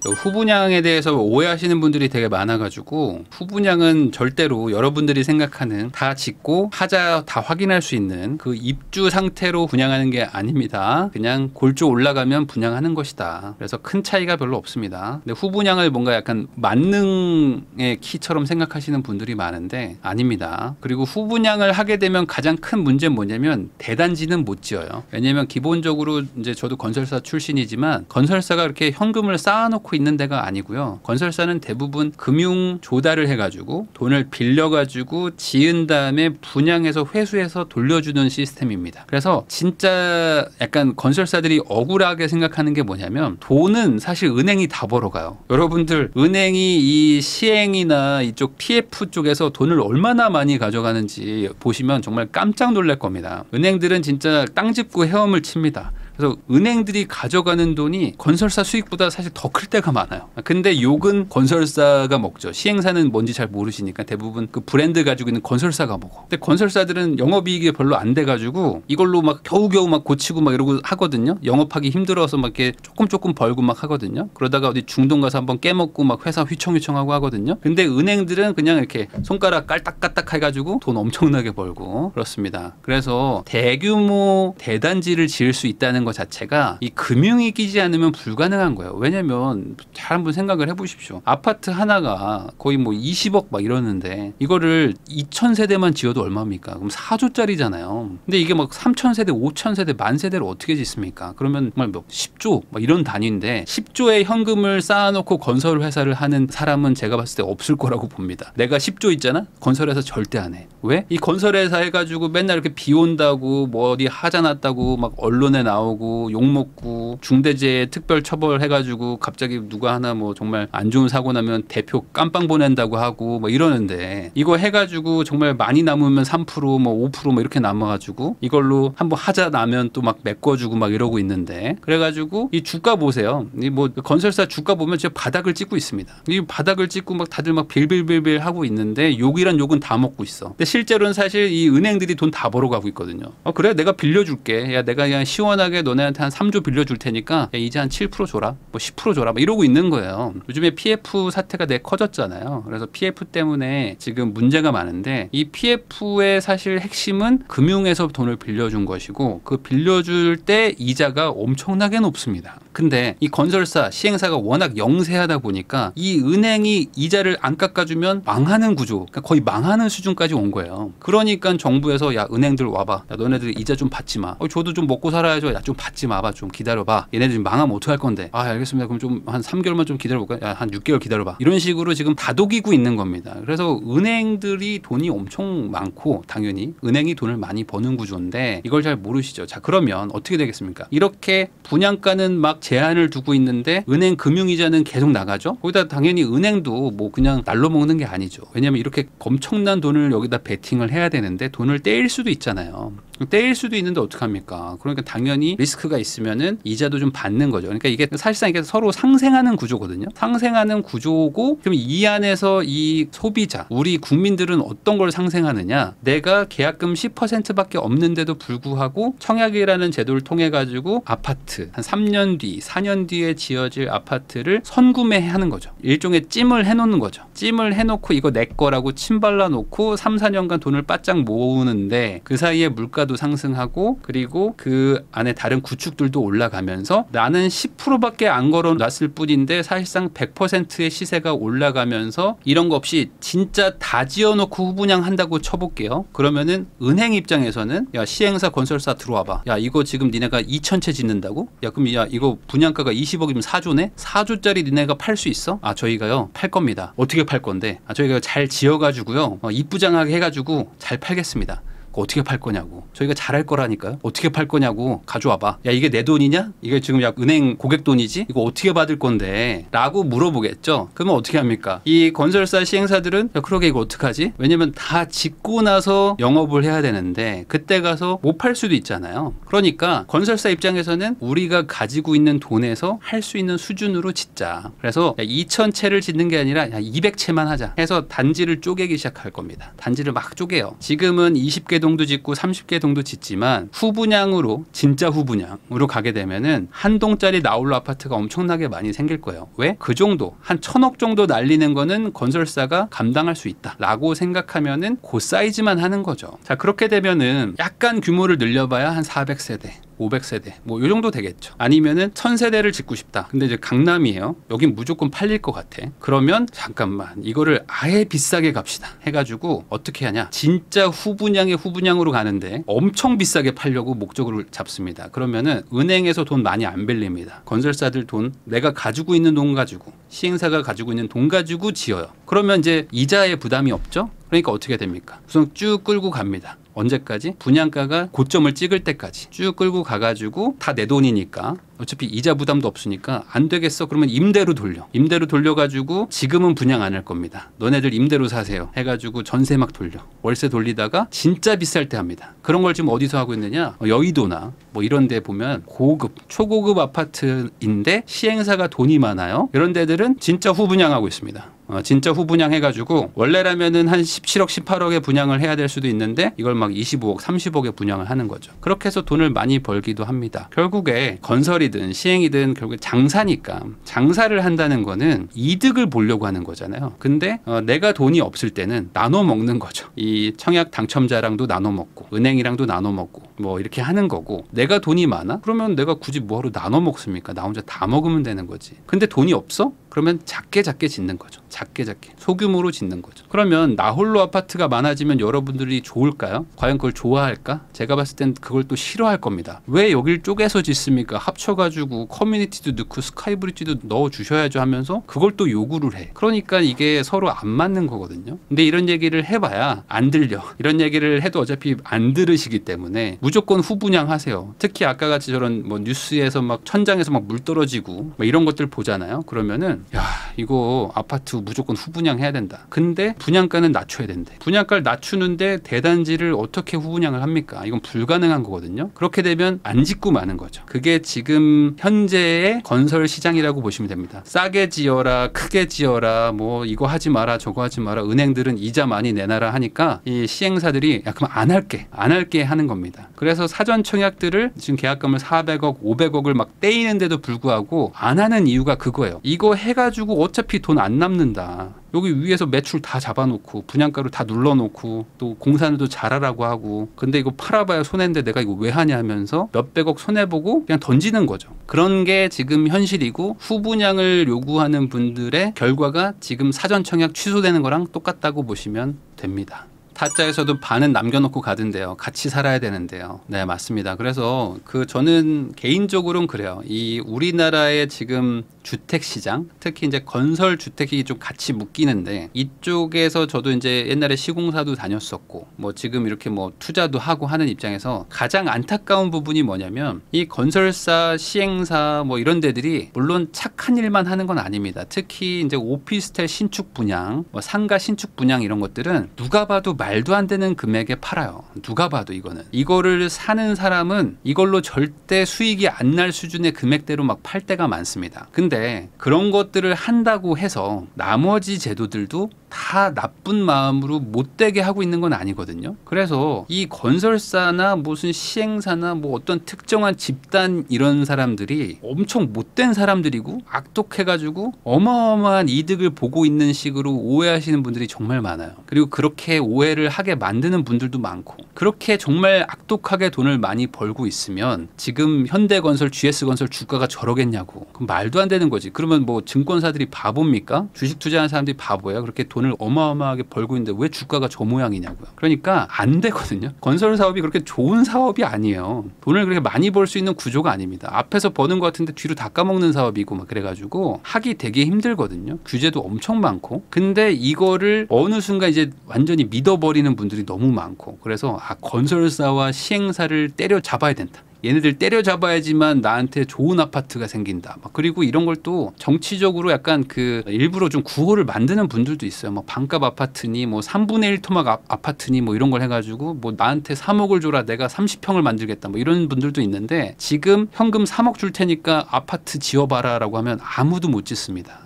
후분양에 대해서 오해하시는 분들이 되게 많아가지고 후분양은 절대로 여러분들이 생각하는 다 짓고 하자 다 확인할 수 있는 그 입주 상태로 분양하는 게 아닙니다. 그냥 골조 올라가면 분양하는 것이다. 그래서 큰 차이가 별로 없습니다. 근데 후분양을 뭔가 약간 만능의 키처럼 생각하시는 분들이 많은데 아닙니다. 그리고 후분양을 하게 되면 가장 큰 문제는 뭐냐면 대단지는 못 지어요. 왜냐면 기본적으로 이제 저도 건설사 출신이지만 건설사가 이렇게 현금을 쌓아놓고 있는 데가 아니고요. 건설사는 대부분 금융 조달을 해가지고 돈을 빌려가지고 지은 다음에 분양해서 회수해서 돌려주는 시스템입니다. 그래서 진짜 약간 건설사들이 억울하게 생각하는 게 뭐냐면 돈은 사실 은행이 다 벌어가요. 여러분들 은행이 이 시행이나 이쪽 PF 쪽에서 돈을 얼마나 많이 가져가는지 보시면 정말 깜짝 놀랄 겁니다. 은행들은 진짜 땅 짚고 헤엄을 칩니다. 그래서 은행들이 가져가는 돈이 건설사 수익보다 사실 더 클 때가 많아요. 근데 욕은 건설사가 먹죠. 시행사는 뭔지 잘 모르시니까 대부분 그 브랜드 가지고 있는 건설사가 먹어. 근데 건설사들은 영업이익이 별로 안 돼가지고 이걸로 막 겨우겨우 막 고치고 막 이러고 하거든요. 영업하기 힘들어서 막 이렇게 조금 벌고 막 하거든요. 그러다가 어디 중동 가서 한번 깨먹고 막 회사 휘청휘청하고 하거든요. 근데 은행들은 그냥 이렇게 손가락 깔딱깔딱 해가지고 돈 엄청나게 벌고 그렇습니다. 그래서 대규모 대단지를 지을 수 있다는 것 자체가 이 금융이 끼지 않으면 불가능한 거예요. 왜냐면 잘 한번 생각을 해보십시오. 아파트 하나가 거의 뭐 20억 막 이러는데 이거를 2,000세대만 지어도 얼마입니까? 그럼 4조짜리잖아요. 근데 이게 막 3,000세대, 5,000세대, 만세대를 어떻게 짓습니까? 그러면 정말 뭐 10조 막 이런 단위인데 10조의 현금을 쌓아놓고 건설 회사를 하는 사람은 제가 봤을 때 없을 거라고 봅니다. 내가 10조 있잖아? 건설회사 절대 안 해. 왜? 이 건설회사 해가지고 맨날 이렇게 비 온다고 뭐 어디 하자 났다고 막 언론에 나오고 욕먹고 중대재해 특별 처벌 해가지고 갑자기 누가 하나 뭐 정말 안 좋은 사고 나면 대표 깜빵 보낸다고 하고 뭐 이러는데 이거 해가지고 정말 많이 남으면 3%뭐 5%뭐 이렇게 남아가지고 이걸로 한번 하자 나면 또 막 메꿔주고 막 이러고 있는데 그래가지고 이 주가 보세요. 이 뭐 건설사 주가 보면 진짜 바닥을 찍고 있습니다. 이 바닥을 찍고 막 다들 막 빌빌빌빌 하고 있는데 욕이란 욕은 다 먹고 있어. 근데 실제로는 사실 이 은행들이 돈 다 벌어가고 있거든요. 그래 내가 빌려줄게. 야 내가 그냥 시원하게 너네한테 한 3조 빌려줄 테니까 야, 이제 한 7% 줘라. 뭐 10% 줘라. 막 이러고 있는 거예요. 요즘에 PF 사태가 되게 커졌잖아요. 그래서 PF 때문에 지금 문제가 많은데 이 PF의 사실 핵심은 금융에서 돈을 빌려준 것이고 그 빌려줄 때 이자가 엄청나게 높습니다. 근데 이 건설사, 시행사가 워낙 영세하다 보니까 이 은행이 이자를 안 깎아주면 망하는 구조, 그러니까 거의 망하는 수준까지 온 거예요. 그러니까 정부에서 야 은행들 와봐. 야 너네들 이자 좀 받지 마. 저도 좀 먹고 살아야죠. 야 좀 받지 마봐. 좀 기다려봐. 얘네들 좀 망하면 어떡할 건데. 알겠습니다. 그럼 좀 한 3개월만 좀 기다려볼까? 야 한 6개월 기다려봐. 이런 식으로 지금 다독이고 있는 겁니다. 그래서 은행들이 돈이 엄청 많고 당연히 은행이 돈을 많이 버는 구조인데 이걸 잘 모르시죠. 자 그러면 어떻게 되겠습니까? 이렇게 분양가는 막 제한을 두고 있는데 은행 금융이자는 계속 나가죠. 거기다 당연히 은행도 뭐 그냥 날로 먹는 게 아니죠. 왜냐하면 이렇게 엄청난 돈을 여기다 베팅을 해야 되는데 돈을 떼일 수도 있잖아요. 떼일 수도 있는데 어떡합니까? 그러니까 당연히 리스크가 있으면은 이자도 좀 받는 거죠. 그러니까 이게 사실상 이게 서로 상생하는 구조거든요. 상생하는 구조고 그럼 이 안에서 이 소비자, 우리 국민들은 어떤 걸 상생하느냐? 내가 계약금 10%밖에 없는데도 불구하고 청약이라는 제도를 통해 가지고 아파트 한 3년 뒤, 4년 뒤에 지어질 아파트를 선구매하는 거죠. 일종의 찜을 해놓는 거죠. 찜을 해놓고 이거 내 거라고 침 발라놓고 3, 4년간 돈을 바짝 모으는데 그 사이에 물가도 상승하고 그리고 그 안에 다른 구축들도 올라가면서 나는 10%밖에 안 걸어놨을 뿐인데 사실상 100%의 시세가 올라가면서 이런 거 없이 진짜 다 지어놓고 후분양 한다고 쳐볼게요. 그러면은 은행 입장에서는 야 시행사 건설사 들어와봐. 야 이거 지금 니네가 2,000채 짓는다고? 야 그럼 야 이거 분양가가 20억이면 4조네? 4조짜리 니네가 팔 수 있어? 저희가요 팔 겁니다. 어떻게 팔 건데? 저희가 잘 지어가지고요 이쁘장하게 해가지고 잘 팔겠습니다. 어떻게 팔 거냐고. 저희가 잘할 거라니까요. 어떻게 팔 거냐고. 가져와봐. 야 이게 내 돈이냐? 이게 지금 야 은행 고객 돈이지? 이거 어떻게 받을 건데? 라고 물어보겠죠. 그러면 어떻게 합니까? 이 건설사 시행사들은 야 그러게 이거 어떡하지? 왜냐면 다 짓고 나서 영업을 해야 되는데 그때 가서 못 팔 수도 있잖아요. 그러니까 건설사 입장에서는 우리가 가지고 있는 돈에서 할 수 있는 수준으로 짓자. 그래서 2,000채를 짓는 게 아니라 200채만 하자 해서 단지를 쪼개기 시작할 겁니다. 단지를 막 쪼개요. 지금은 20개 20개 동도 짓고 30개 동도 짓지만 후분양으로 진짜 후분양으로 가게 되면은 한 동짜리 나홀로 아파트가 엄청나게 많이 생길 거예요. 왜? 그 정도 한 1,000억 정도 날리는 거는 건설사가 감당할 수 있다라고 생각하면은 그 사이즈만 하는 거죠. 자, 그렇게 되면은 약간 규모를 늘려봐야 한 400세대. 500세대 뭐 이 정도 되겠죠. 아니면은 1000세대를 짓고 싶다. 근데 이제 강남이에요. 여긴 무조건 팔릴 것 같아. 그러면 잠깐만 이거를 아예 비싸게 갑시다 해가지고 어떻게 하냐. 진짜 후분양의 후분양으로 가는데 엄청 비싸게 팔려고 목적을 잡습니다. 그러면은 은행에서 돈 많이 안 빌립니다. 건설사들 돈 내가 가지고 있는 돈 가지고 시행사가 가지고 있는 돈 가지고 지어요. 그러면 이제 이자에 부담이 없죠. 그러니까 어떻게 됩니까? 우선 쭉 끌고 갑니다. 언제까지? 분양가가 고점을 찍을 때까지 쭉 끌고 가가지고 다 내 돈이니까 어차피 이자 부담도 없으니까 안 되겠어. 그러면 임대로 돌려. 임대로 돌려가지고 지금은 분양 안 할 겁니다. 너네들 임대로 사세요. 해가지고 전세 막 돌려. 월세 돌리다가 진짜 비쌀 때 합니다. 그런 걸 지금 어디서 하고 있느냐? 여의도나 뭐 이런 데 보면 고급, 초고급 아파트인데 시행사가 돈이 많아요. 이런 데들은 진짜 후분양하고 있습니다. 진짜 후분양 해가지고 원래라면은 한 17억 18억에 분양을 해야 될 수도 있는데 이걸 막 25억 30억에 분양을 하는 거죠. 그렇게 해서 돈을 많이 벌기도 합니다. 결국에 건설이든 시행이든 결국에 장사니까 장사를 한다는 거는 이득을 보려고 하는 거잖아요. 근데 내가 돈이 없을 때는 나눠 먹는 거죠. 이 청약 당첨자랑도 나눠 먹고 은행이랑도 나눠 먹고 뭐 이렇게 하는 거고 내가 돈이 많아? 그러면 내가 굳이 뭐하러 나눠 먹습니까? 나 혼자 다 먹으면 되는 거지. 근데 돈이 없어? 그러면 작게 짓는 거죠. 작게 소규모로 짓는 거죠. 그러면 나홀로 아파트가 많아지면 여러분들이 좋을까요? 과연 그걸 좋아할까? 제가 봤을 땐 그걸 또 싫어할 겁니다. 왜 여길 쪼개서 짓습니까? 합쳐가지고 커뮤니티도 넣고 스카이브리지도 넣어주셔야죠 하면서 그걸 또 요구를 해. 그러니까 이게 서로 안 맞는 거거든요. 근데 이런 얘기를 해봐야 안 들려. 이런 얘기를 해도 어차피 안 들으시기 때문에 무조건 후분양 하세요. 특히 아까 같이 저런 뭐 뉴스에서 막 천장에서 막 물 떨어지고 막 이런 것들 보잖아요. 그러면은 야 이거 아파트 무조건 후분양 해야 된다. 근데 분양가는 낮춰야 된대. 분양가를 낮추는데 대단지를 어떻게 후분양을 합니까? 이건 불가능한 거거든요. 그렇게 되면 안 짓고 마는 거죠. 그게 지금 현재의 건설 시장이라고 보시면 됩니다. 싸게 지어라, 크게 지어라, 뭐 이거 하지 마라, 저거 하지 마라. 은행들은 이자 많이 내놔라 하니까 이 시행사들이 야 그럼 안 할게 하는 겁니다. 그래서 사전 청약들을 지금 계약금을 400억, 500억을 막 떼이는데도 불구하고 안 하는 이유가 그거예요. 이거 해가지고 어차피 돈 안 남는다. 여기 위에서 매출 다 잡아놓고 분양가로 다 눌러놓고 또 공사도 잘하라고 하고 근데 이거 팔아봐야 손해인데 내가 이거 왜 하냐 하면서 몇백억 손해보고 그냥 던지는 거죠. 그런 게 지금 현실이고 후분양을 요구하는 분들의 결과가 지금 사전 청약 취소되는 거랑 똑같다고 보시면 됩니다. 타짜에서도 반은 남겨놓고 가던데요. 같이 살아야 되는데요. 네, 맞습니다. 그래서 저는 개인적으로는 그래요. 이 우리나라의 지금 주택 시장, 특히 이제 건설 주택이 좀 같이 묶이는데 이쪽에서 저도 이제 옛날에 시공사도 다녔었고 뭐 지금 이렇게 뭐 투자도 하고 하는 입장에서 가장 안타까운 부분이 뭐냐면 이 건설사, 시행사 뭐 이런 데들이 물론 착한 일만 하는 건 아닙니다. 특히 이제 오피스텔 신축 분양, 뭐 상가 신축 분양 이런 것들은 누가 봐도 말도 안 되는 금액에 팔아요. 누가 봐도 이거를 사는 사람은 이걸로 절대 수익이 안 날 수준의 금액대로 막 팔 때가 많습니다. 근데 그런 것들을 한다고 해서 나머지 제도들도 다 나쁜 마음으로 못되게 하고 있는 건 아니거든요. 그래서 이 건설사나 무슨 시행사나 뭐 어떤 특정한 집단 이런 사람들이 엄청 못된 사람들이고 악독해가지고 어마어마한 이득을 보고 있는 식으로 오해하시는 분들이 정말 많아요. 그리고 그렇게 오해를 하게 만드는 분들도 많고 그렇게 정말 악독하게 돈을 많이 벌고 있으면 지금 현대건설, GS건설 주가가 저러겠냐고. 그럼 말도 안 되는 거지. 그러면 뭐 증권사들이 바보입니까? 주식 투자하는 사람들이 바보예요. 그렇게 돈을 어마어마하게 벌고 있는데 왜 주가가 저 모양이냐고요. 그러니까 안 되거든요. 건설 사업이 그렇게 좋은 사업이 아니에요. 돈을 그렇게 많이 벌 수 있는 구조가 아닙니다. 앞에서 버는 것 같은데 뒤로 다 까먹는 사업이고 막 그래가지고 하기 되게 힘들거든요. 규제도 엄청 많고. 근데 이거를 어느 순간 이제 완전히 믿어버리는 분들이 너무 많고 그래서 건설사와 시행사를 때려잡아야 된다. 얘네들 때려잡아야지만 나한테 좋은 아파트가 생긴다. 그리고 이런 걸 또 정치적으로 약간 일부러 좀 구호를 만드는 분들도 있어요. 뭐 반값 아파트니 뭐 3분의 1 토막 아파트니 뭐 이런 걸 해가지고 뭐 나한테 3억을 줘라 내가 30평을 만들겠다 뭐 이런 분들도 있는데 지금 현금 3억 줄 테니까 아파트 지어봐라 라고 하면 아무도 못 짓습니다.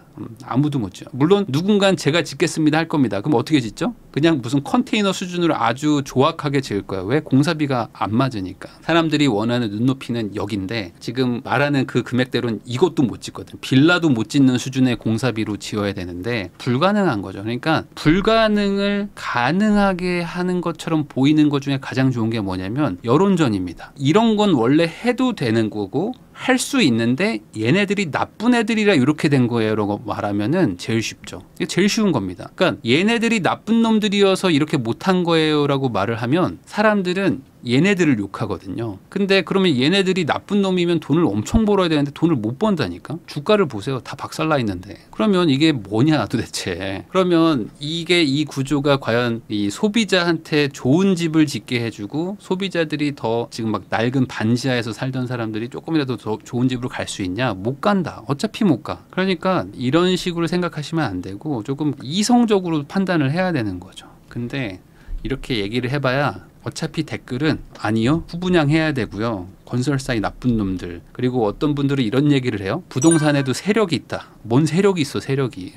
아무도 못 지어. 물론 누군가는 제가 짓겠습니다 할 겁니다. 그럼 어떻게 짓죠? 그냥 무슨 컨테이너 수준으로 아주 조악하게 지을 거예요. 왜? 공사비가 안 맞으니까. 사람들이 원하는 눈높이는 여긴데 지금 말하는 그 금액대로는 이것도 못 짓거든. 빌라도 못 짓는 수준의 공사비로 지어야 되는데 불가능한 거죠. 그러니까 불가능을 가능하게 하는 것처럼 보이는 것 중에 가장 좋은 게 뭐냐면 여론전입니다. 이런 건 원래 해도 되는 거고 할 수 있는데 얘네들이 나쁜 애들이라 이렇게 된 거예요 라고 말하면은 제일 쉽죠. 이게 제일 쉬운 겁니다. 그러니까 얘네들이 나쁜 놈들이어서 이렇게 못한 거예요 라고 말을 하면 사람들은 얘네들을 욕하거든요. 근데 그러면 얘네들이 나쁜 놈이면 돈을 엄청 벌어야 되는데 돈을 못 번다니까. 주가를 보세요. 다 박살나 있는데. 그러면 이게 뭐냐 도대체. 그러면 이게 이 구조가 과연 이 소비자한테 좋은 집을 짓게 해주고 소비자들이 더 지금 막 낡은 반지하에서 살던 사람들이 조금이라도 더 좋은 집으로 갈 수 있냐? 못 간다. 어차피 못 가. 그러니까 이런 식으로 생각하시면 안 되고 조금 이성적으로 판단을 해야 되는 거죠. 근데 이렇게 얘기를 해봐야 어차피 댓글은 아니요 후분양해야 되고요 건설사의 나쁜 놈들 그리고 어떤 분들은 이런 얘기를 해요. 부동산에도 세력이 있다. 뭔 세력이 있어 세력이.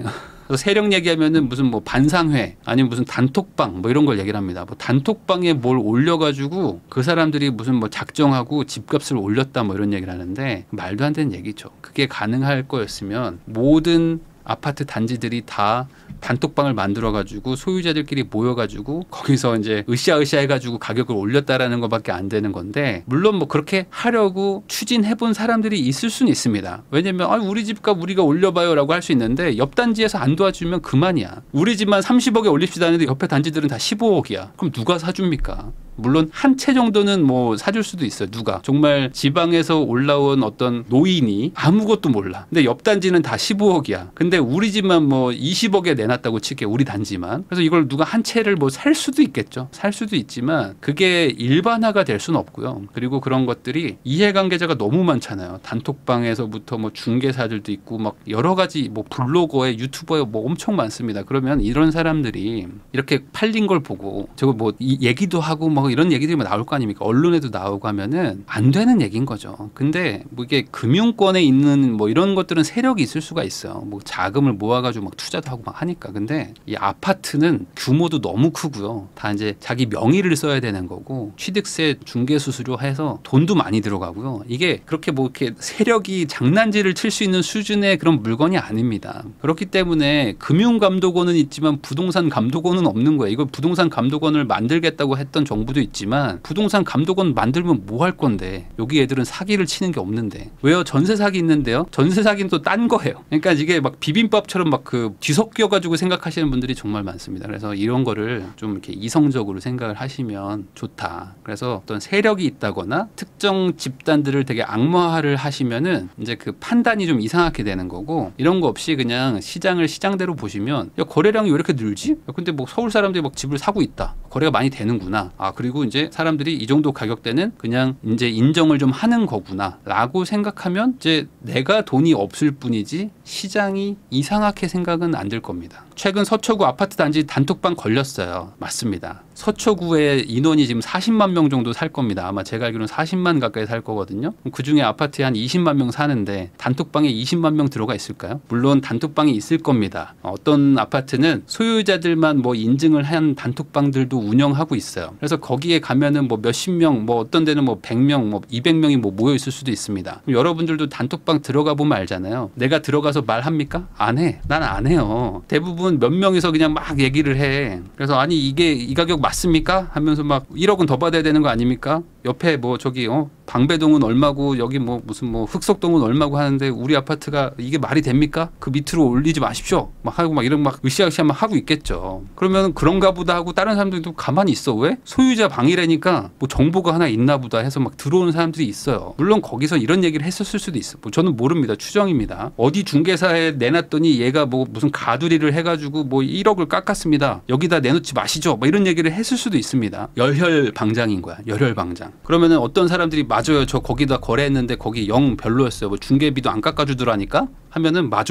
세력 얘기하면은 무슨 뭐 반상회 아니면 무슨 단톡방 뭐 이런 걸 얘기를 합니다. 뭐 단톡방에 뭘 올려가지고 그 사람들이 무슨 뭐 작정하고 집값을 올렸다 뭐 이런 얘기를 하는데 말도 안 되는 얘기죠. 그게 가능할 거였으면 모든 아파트 단지들이 다 단톡방을 만들어가지고 소유자들끼리 모여가지고 거기서 이제 으쌰으쌰 해가지고 가격을 올렸다라는 것밖에 안 되는 건데 물론 뭐 그렇게 하려고 추진해본 사람들이 있을 수는 있습니다. 왜냐면 우리 집값 우리가 올려봐요라고 할 수 있는데 옆 단지에서 안 도와주면 그만이야. 우리 집만 30억에 올립시다 하는데 옆에 단지들은 다 15억이야. 그럼 누가 사줍니까? 물론 한 채 정도는 뭐 사줄 수도 있어요. 누가 정말 지방에서 올라온 어떤 노인이 아무것도 몰라. 근데 옆 단지는 다 15억이야. 근데 우리 집만 뭐 20억에 내놨다고 칠게 우리 단지만. 그래서 이걸 누가 한 채를 뭐 살 수도 있겠죠. 살 수도 있지만 그게 일반화가 될 수는 없고요. 그리고 그런 것들이 이해관계자가 너무 많잖아요. 단톡방에서부터 뭐 중개사들도 있고 막 여러 가지 뭐 블로거에 유튜버에 뭐 엄청 많습니다. 그러면 이런 사람들이 이렇게 팔린 걸 보고 저거 뭐 얘기도 하고 뭐 이런 얘기들이 나올 거 아닙니까? 언론에도 나오고 하면은 안 되는 얘기인 거죠. 근데 뭐 이게 금융권에 있는 뭐 이런 것들은 세력이 있을 수가 있어요. 뭐 자금을 모아가지고 막 투자도 하고 막 하니까. 근데 이 아파트는 규모도 너무 크고요. 다 이제 자기 명의를 써야 되는 거고 취득세 중개 수수료 해서 돈도 많이 들어가고요. 이게 그렇게 뭐 이렇게 세력이 장난질을 칠 수 있는 수준의 그런 물건이 아닙니다. 그렇기 때문에 금융감독원은 있지만 부동산 감독원은 없는 거예요. 이걸 부동산 감독원을 만들겠다고 했던 정부도 있지만 부동산 감독원 만들면 뭐 할 건데 여기 애들은 사기를 치는 게 없는데 왜요? 전세 사기 있는데요. 전세 사기는 또 딴 거예요. 그러니까 이게 막 비빔밥처럼 막 그 뒤섞여 가지고 생각하시는 분들이 정말 많습니다. 그래서 이런 거를 좀 이렇게 이성적으로 생각을 하시면 좋다. 그래서 어떤 세력이 있다거나 특정 집단들을 되게 악마화를 하시면은 이제 그 판단이 좀 이상하게 되는 거고 이런 거 없이 그냥 시장을 시장대로 보시면 야 거래량이 왜 이렇게 늘지? 야, 근데 뭐 서울 사람들이 막 집을 사고 있다. 거래가 많이 되는구나. 그리고 이제 사람들이 이 정도 가격대는 그냥 이제 인정을 좀 하는 거구나 라고 생각하면 이제 내가 돈이 없을 뿐이지 시장이 이상하게 생각은 안 들 겁니다. 최근 서초구 아파트 단지 단톡방 걸렸어요. 맞습니다. 서초구에 인원이 지금 40만 명 정도 살 겁니다. 아마 제가 알기로는 40만 가까이 살 거거든요. 그중에 아파트에 한 20만 명 사는데 단톡방에 20만 명 들어가 있을까요? 물론 단톡방이 있을 겁니다. 어떤 아파트는 소유자들만 뭐 인증을 한 단톡방들도 운영하고 있어요. 그래서 거기에 가면은 뭐 몇십 명, 뭐 어떤 데는 뭐 100명, 뭐 200명이 뭐 모여 있을 수도 있습니다. 여러분들도 단톡방 들어가 보면 알잖아요. 내가 들어가서 말합니까? 안 해. 난 안 해요. 대부분 몇 명이서 그냥 막 얘기를 해. 그래서 아니 이게 이 가격 맞습니까? 하면서 막 1억은 더 받아야 되는 거 아닙니까? 옆에 뭐 저기 방배동은 얼마고 여기 뭐 무슨 뭐 흑석동은 얼마고 하는데 우리 아파트가 이게 말이 됩니까? 그 밑으로 올리지 마십시오. 막 하고 막 이런 막 으쌰으쌰 막 하고 있겠죠. 그러면 그런가 보다 하고 다른 사람들도 가만히 있어. 왜? 소유자 방이라니까 뭐 정보가 하나 있나 보다 해서 막 들어오는 사람들이 있어요. 물론 거기서 이런 얘기를 했었을 수도 있어. 뭐 저는 모릅니다. 추정입니다. 어디 중개사에 내놨더니 얘가 뭐 무슨 가두리를 해가지고 뭐 1억을 깎았습니다. 여기다 내놓지 마시죠. 뭐 이런 얘기를 했을 수도 있습니다. 열혈방장인 거야. 열혈방장. 그러면은 어떤 사람들이 맞아요. 저 거기다 거래했는데 거기 영 별로였어요. 뭐 중개비도 안 깎아주더라니까 하면은 맞아.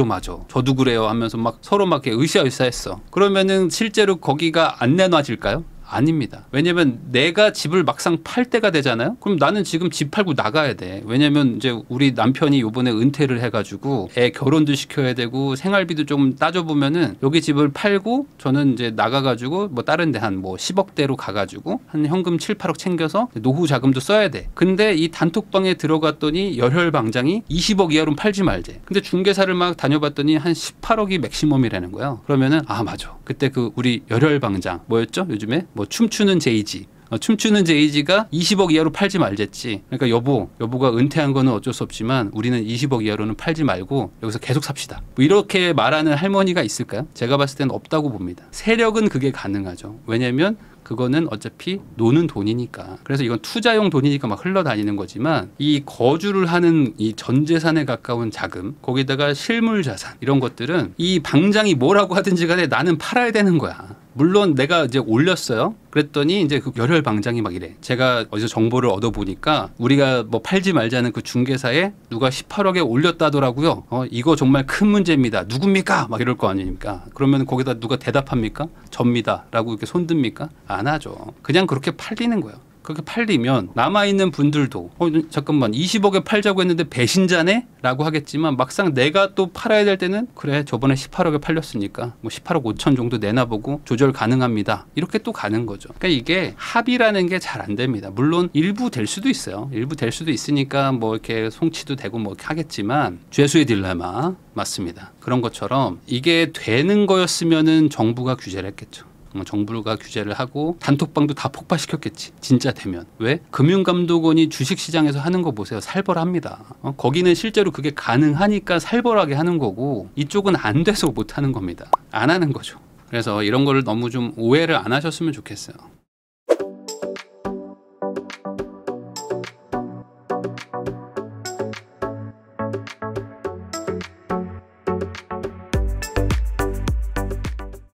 저도 그래요 하면서 막 서로 막 이렇게 으쌰으쌰 했어. 그러면은 실제로 거기가 안 내놔질까요? 아닙니다. 왜냐면 내가 집을 막상 팔 때가 되잖아요. 그럼 나는 지금 집 팔고 나가야 돼. 왜냐면 이제 우리 남편이 요번에 은퇴를 해가지고 애 결혼도 시켜야 되고 생활비도 좀 따져보면은 여기 집을 팔고 저는 이제 나가가지고 뭐 다른 데 한 뭐 10억대로 가가지고 한 현금 7, 8억 챙겨서 노후 자금도 써야 돼. 근데 이 단톡방에 들어갔더니 열혈방장이 20억 이하로는 팔지 말재. 근데 중개사를 막 다녀봤더니 한 18억이 맥시멈이라는 거예요. 그러면은 아 맞아. 그때 그 우리 열혈방장 뭐였죠? 요즘에 뭐 춤추는 제이지. 춤추는 제이지가 20억 이하로 팔지 말랬지. 그러니까 여보가 은퇴한 거는 어쩔 수 없지만 우리는 20억 이하로는 팔지 말고 여기서 계속 삽시다. 뭐 이렇게 말하는 할머니가 있을까요? 제가 봤을 때는 없다고 봅니다. 세력은 그게 가능하죠. 왜냐하면 그거는 어차피 노는 돈이니까. 그래서 이건 투자용 돈이니까 막 흘러다니는 거지만 이 거주를 하는 이 전 재산에 가까운 자금, 거기다가 실물 자산 이런 것들은 이 방장이 뭐라고 하든지 간에 나는 팔아야 되는 거야. 물론 내가 이제 올렸어요. 그랬더니 이제 그 열혈 방장이 막 이래. 제가 어디서 정보를 얻어보니까 우리가 뭐 팔지 말자는 그 중개사에 누가 18억에 올렸다더라고요. 이거 정말 큰 문제입니다. 누굽니까? 막 이럴 거 아닙니까? 그러면 거기다 누가 대답합니까? 접니다. 라고 이렇게 손듭니까? 안 하죠. 그냥 그렇게 팔리는 거예요. 그렇게 팔리면 남아있는 분들도 잠깐만 20억에 팔자고 했는데 배신자네? 라고 하겠지만 막상 내가 또 팔아야 될 때는 그래 저번에 18억에 팔렸으니까 뭐 18억 5천 정도 내놔보고 조절 가능합니다. 이렇게 또 가는 거죠. 그러니까 이게 합의라는 게 잘 안 됩니다. 물론 일부 될 수도 있어요. 일부 될 수도 있으니까 뭐 이렇게 송치도 되고 뭐 이렇게 하겠지만 죄수의 딜레마 맞습니다. 그런 것처럼 이게 되는 거였으면은 정부가 규제를 했겠죠. 정부가 규제를 하고 단톡방도 다 폭파시켰겠지. 진짜 되면. 왜? 금융감독원이 주식시장에서 하는 거 보세요. 살벌합니다. 거기는 실제로 그게 가능하니까 살벌하게 하는 거고 이쪽은 안 돼서 못 하는 겁니다. 안 하는 거죠. 그래서 이런 거를 너무 좀 오해를 안 하셨으면 좋겠어요.